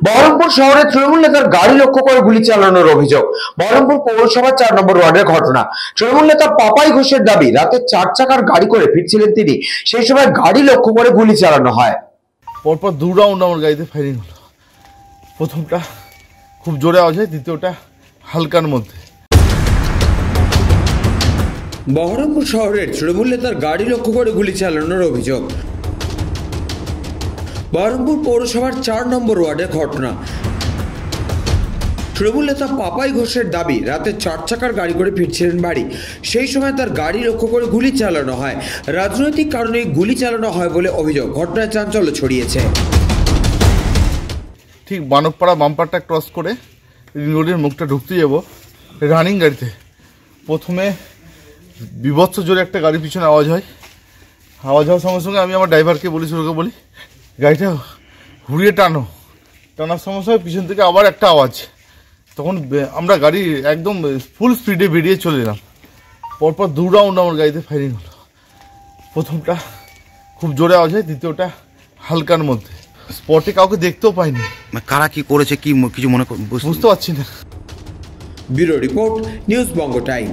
বহরমপুর শহরে তৃণমূল নেতার গাড়ি লক্ষ্য করে গুলি চালানোর অভিযোগ। বহরমপুর পৌরসভার 4 নম্বর ওয়ার্ডের ঘটনা। তৃণমূল নেতা পাপাই ঘোষের দাবি, রাতে 4 চাকার গাড়ি করে ফিরছিলেন তিনি, সেই সময় গাড়ি লক্ষ্য করে গুলি চালানো হয়। পরপর 2 রাউন্ড আমার গাড়িতে ফায়ারিং হলো। প্রথমটা খুব জোরে আওয়াজ হয়, দ্বিতীয়টা হালকার মধ্যে। বহরমপুর শহরের তৃণমূল নেতার গাড়ি লক্ষ্য করে গুলি চালানোর অভিযোগ। বহরমপুর পৌরসভার 4 নম্বর ওয়ার্ডের ঘটনা। তৃণমূল নেতা পাপাই ঘোষের দাবি, রাতে 4 চাকার গাড়ি করে ফিরছিলেন বাড়ি, সেই সময় তার গাড়ি লক্ষ্য করে গুলি চালানো হয়। রাজনৈতিক কারণে গুলি চালানো হয় বলে অভিযোগ। ঘটনায় চাঞ্চল্য ছড়িয়েছে। ঠিক বানকপাড়া বাম্পারটা ক্রস করে রোডের মুখটা ঢুকতে যাব রানিং গাড়িতে, প্রথমে বিভৎস জোরে একটা গাড়ির পিছনে আওয়াজ হয়। আওয়াজ হওয়ার সঙ্গে সঙ্গে আমি আমার ড্রাইভারকে বলি, শুরুকে বলি গাড়িটা ঘুরিয়ে টানার সমস্যা হয়। পিছন থেকে আবার একটা আওয়াজ, তখন আমরা গাড়ি একদম ফুল স্পিডে বেরিয়ে চলে এলাম। পরপর 2 রাউন্ড আমার গাড়িতে ফায়ারিং হলো। প্রথমটা খুব জোরে আওয়াজ হয়, দ্বিতীয়টা হালকার মধ্যে। স্পটে কাউকে দেখতেও পাইনি। কারা কি করেছে কি কিছু মনে বুঝতে পারছি না। ব্যুরো রিপোর্ট, নিউজ বঙ্গ টাইম।